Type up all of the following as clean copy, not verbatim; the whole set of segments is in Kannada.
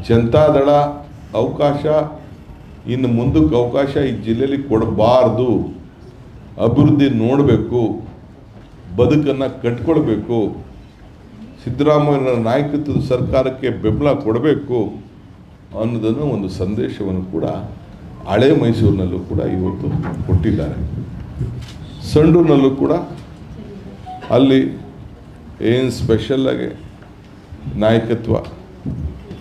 ಜನತಾದಳ ಅವಕಾಶ ಇನ್ನು ಮುಂದಕ್ಕೆ ಅವಕಾಶ ಈ ಜಿಲ್ಲೆಯಲ್ಲಿ ಕೊಡಬಾರ್ದು. ಅಭಿವೃದ್ಧಿ ನೋಡಬೇಕು, ಬದುಕನ್ನು ಕಟ್ಕೊಳ್ಬೇಕು, ಸಿದ್ದರಾಮಯ್ಯನ ನಾಯಕತ್ವದ ಸರ್ಕಾರಕ್ಕೆ ಬೆಂಬಲ ಕೊಡಬೇಕು ಅನ್ನೋದನ್ನು ಒಂದು ಸಂದೇಶವನ್ನು ಕೂಡ ಹಳೆ ಮೈಸೂರಿನಲ್ಲೂ ಕೂಡ ಇವತ್ತು ಕೊಟ್ಟಿದ್ದಾರೆ. ಸಂಡೂರಿನಲ್ಲೂ ಕೂಡ ಅಲ್ಲಿ ಏನು ಸ್ಪೆಷಲ್ಲಾಗಿ ನಾಯಕತ್ವ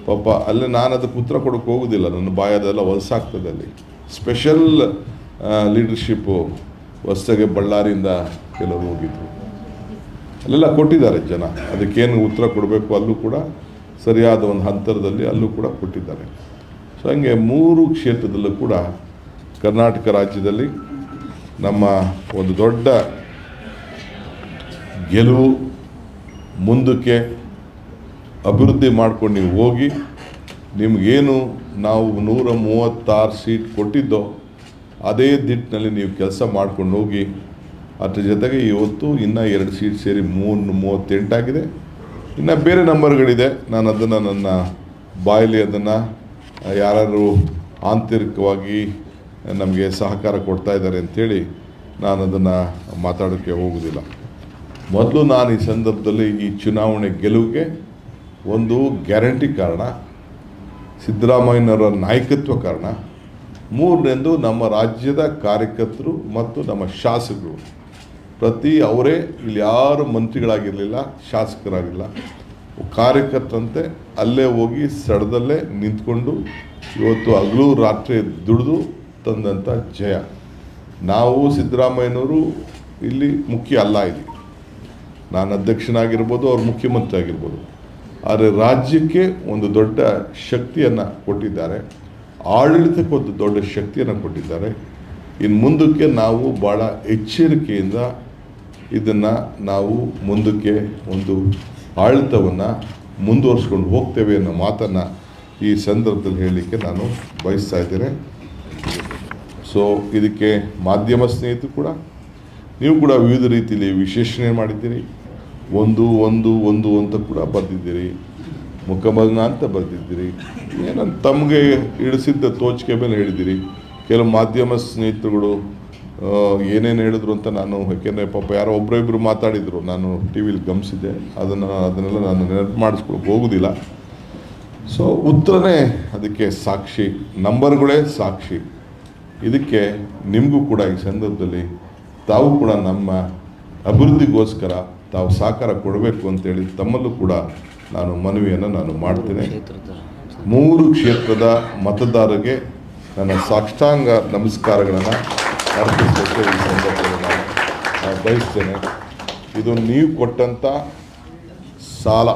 ಪಾಪ ಅಲ್ಲಿ ನಾನು ಅದಕ್ಕೆ ಉತ್ತರ ಕೊಡೋಕ್ಕೆ ಹೋಗೋದಿಲ್ಲ, ನನ್ನ ಬಾಯದೆಲ್ಲ ಹೊಲಸಾಗ್ತದೆ. ಅಲ್ಲಿ ಸ್ಪೆಷಲ್ ಲೀಡರ್ಶಿಪ್ಪು ಹೊಸದಾಗೆ ಬಳ್ಳಾರಿಯಿಂದ ಕೆಲವರು ಹೋಗಿದ್ರು, ಅಲ್ಲೆಲ್ಲ ಕೊಟ್ಟಿದ್ದಾರೆ ಜನ. ಅದಕ್ಕೇನು ಉತ್ತರ ಕೊಡಬೇಕು ಅಲ್ಲೂ ಕೂಡ ಸರಿಯಾದ ಒಂದು ಹಂತರದಲ್ಲಿ ಅಲ್ಲೂ ಕೂಡ ಕೊಟ್ಟಿದ್ದಾರೆ. ಸೊ ಹಂಗೆ 3 ಕ್ಷೇತ್ರದಲ್ಲೂ ಕೂಡ ಕರ್ನಾಟಕ ರಾಜ್ಯದಲ್ಲಿ ನಮ್ಮ ಒಂದು ದೊಡ್ಡ ಗೆಲುವು. ಮುಂದಕ್ಕೆ ಅಭಿವೃದ್ಧಿ ಮಾಡ್ಕೊಂಡು ನೀವು ಹೋಗಿ, ನಿಮಗೇನು ನಾವು 136 ಸೀಟ್ ಕೊಟ್ಟಿದ್ದೋ ಅದೇ ದಿಟ್ಟಿನಲ್ಲಿ ನೀವು ಕೆಲಸ ಮಾಡ್ಕೊಂಡು ಹೋಗಿ. ಅದ್ರ ಜೊತೆಗೆ ಇವತ್ತು ಇನ್ನೂ 2 ಸೀಟ್ ಸೇರಿ 38 ಆಗಿದೆ. ಇನ್ನು ಬೇರೆ ನಂಬರ್ಗಳಿದೆ, ನಾನು ಅದನ್ನು ನನ್ನ ಬಾಯಲ್ಲಿ ಅದನ್ನು ಯಾರು ಆಂತರಿಕವಾಗಿ ನಮಗೆ ಸಹಕಾರ ಕೊಡ್ತಾ ಇದ್ದಾರೆ ಅಂಥೇಳಿ ನಾನು ಅದನ್ನು ಮಾತಾಡೋಕ್ಕೆ ಹೋಗೋದಿಲ್ಲ. ಮೊದಲು ನಾನು ಈ ಸಂದರ್ಭದಲ್ಲಿ ಈ ಚುನಾವಣೆ ಗೆಲುವಿಗೆ ಒಂದು ಗ್ಯಾರಂಟಿ ಕಾರಣ, ಸಿದ್ದರಾಮಯ್ಯನವರ ನಾಯಕತ್ವ ಕಾರಣ. 3ನೇದು ನಮ್ಮ ರಾಜ್ಯದ ಕಾರ್ಯಕರ್ತರು ಮತ್ತು ನಮ್ಮ ಶಾಸಕರು. ಅವರೇ ಇಲ್ಲಿ ಯಾರು ಮಂತ್ರಿಗಳಾಗಿರಲಿಲ್ಲ, ಶಾಸಕರಾಗಿಲ್ಲ, ಕಾರ್ಯಕರ್ತಂತೆ ಅಲ್ಲೇ ಹೋಗಿ ಸ್ಥಳದಲ್ಲೇ ನಿಂತ್ಕೊಂಡು ಇವತ್ತು ಹಗಲು ರಾತ್ರಿ ದುಡಿದು ತಂದಂಥ ಜಯ. ನಾವು ಸಿದ್ದರಾಮಯ್ಯನವರು ಇಲ್ಲಿ ಮುಖ್ಯ ಅಲ್ಲ, ಇಲ್ಲಿ ನಾನು ಅಧ್ಯಕ್ಷನಾಗಿರ್ಬೋದು, ಅವ್ರು ಮುಖ್ಯಮಂತ್ರಿ ಆಗಿರ್ಬೋದು. ಆದರೆ ರಾಜ್ಯಕ್ಕೆ ಒಂದು ದೊಡ್ಡ ಶಕ್ತಿಯನ್ನು ಕೊಟ್ಟಿದ್ದಾರೆ, ಆಡಳಿತಕ್ಕೆ ಒಂದು ದೊಡ್ಡ ಶಕ್ತಿಯನ್ನು ಕೊಟ್ಟಿದ್ದಾರೆ. ಇನ್ನು ಮುಂದಕ್ಕೆ ನಾವು ಭಾಳ ಎಚ್ಚರಿಕೆಯಿಂದ ಇದನ್ನು ನಾವು ಮುಂದಕ್ಕೆ ಒಂದು ಆಡಳಿತವನ್ನು ಮುಂದುವರಿಸ್ಕೊಂಡು ಹೋಗ್ತೇವೆ ಅನ್ನೋ ಮಾತನ್ನು ಈ ಸಂದರ್ಭದಲ್ಲಿ ಹೇಳಲಿಕ್ಕೆ ನಾನು ಬಯಸ್ತಾ ಇದ್ದೇನೆ. ಸೊ ಇದಕ್ಕೆ ಮಾಧ್ಯಮ ಸ್ನೇಹಿತರು ಕೂಡ ನೀವು ಕೂಡ ವಿವಿಧ ರೀತಿಯಲ್ಲಿ ವಿಶ್ಲೇಷಣೆ ಮಾಡಿದ್ದೀರಿ. ಒಂದು ಅಂತ ಕೂಡ ಬರೆದಿದ್ದೀರಿ, ಮುಖಭಂಗ ಅಂತ ಬರೆದಿದ್ದೀರಿ, ಏನಂತ ತಮಗೆ ಇಳಿಸಿದ್ದ ತೋಚಿಕೆ ಮೇಲೆ ಹೇಳಿದ್ದೀರಿ. ಕೆಲವು ಮಾಧ್ಯಮ ಸ್ನೇಹಿತರುಗಳು ಏನೇನು ಹೇಳಿದ್ರು ಅಂತ ನಾನು, ಯಾಕೆಂದರೆ ಪಾಪ ಯಾರೋ ಒಬ್ಬರಿಬ್ಬರು ಮಾತಾಡಿದರು, ನಾನು ಟಿ ವಿಲಿ ಗಮನಿಸಿದ್ದೆ. ಅದನ್ನೆಲ್ಲ ನಾನು ನೆನಪು ಮಾಡಿಸ್ಕೊಳಕ್ಕೆ ಹೋಗೋದಿಲ್ಲ. ಸೊ ಉತ್ತರನೇ ಅದಕ್ಕೆ ಸಾಕ್ಷಿ, ನಂಬರ್ಗಳೇ ಸಾಕ್ಷಿ. ಇದಕ್ಕೆ ನಿಮಗೂ ಕೂಡ ಈ ಸಂದರ್ಭದಲ್ಲಿ ತಾವು ಕೂಡ ನಮ್ಮ ಅಭಿವೃದ್ಧಿಗೋಸ್ಕರ ತಾವು ಸಹಕಾರ ಕೊಡಬೇಕು ಅಂತೇಳಿ ತಮ್ಮಲ್ಲೂ ಕೂಡ ನಾನು ಮನವಿಯನ್ನು ನಾನು ಮಾಡ್ತೇನೆ. 3 ಕ್ಷೇತ್ರದ ಮತದಾರರಿಗೆ ನನ್ನ ಸಾಷ್ಟಾಂಗ ನಮಸ್ಕಾರಗಳನ್ನು ಅರ್ಪಿಸಲಿಕ್ಕೆ ಈ ಸಂದರ್ಭದಲ್ಲಿ ನಾನು ಬಯಸ್ತೇನೆ. ಇದು ನೀವು ಕೊಟ್ಟಂಥ ಸಾಲ,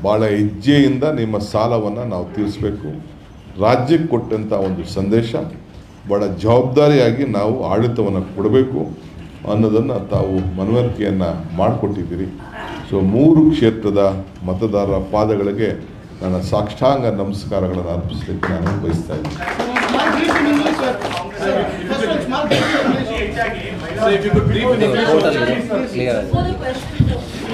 ಭಾಳ ಹೆಜ್ಜೆಯಿಂದ ನಿಮ್ಮ ಸಾಲವನ್ನು ನಾವು ತೀರಿಸಬೇಕು. ರಾಜ್ಯಕ್ಕೆ ಕೊಟ್ಟಂಥ ಒಂದು ಸಂದೇಶ, ಭಾಳ ಜವಾಬ್ದಾರಿಯಾಗಿ ನಾವು ಆಡಳಿತವನ್ನು ಕೊಡಬೇಕು ಅನ್ನೋದನ್ನು ತಾವು ಮನವರಿಕೆಯನ್ನು ಮಾಡಿಕೊಟ್ಟಿದ್ದೀರಿ. ಸೊ 3 ಕ್ಷೇತ್ರದ ಮತದಾರರ ಪಾದಗಳಿಗೆ ನನ್ನ ಸಾಷ್ಟಾಂಗ ನಮಸ್ಕಾರಗಳನ್ನು ಅರ್ಪಿಸಲಿಕ್ಕೆ ನಾನು ಬಯಸ್ತಾ ಇದ್ದೀನಿ.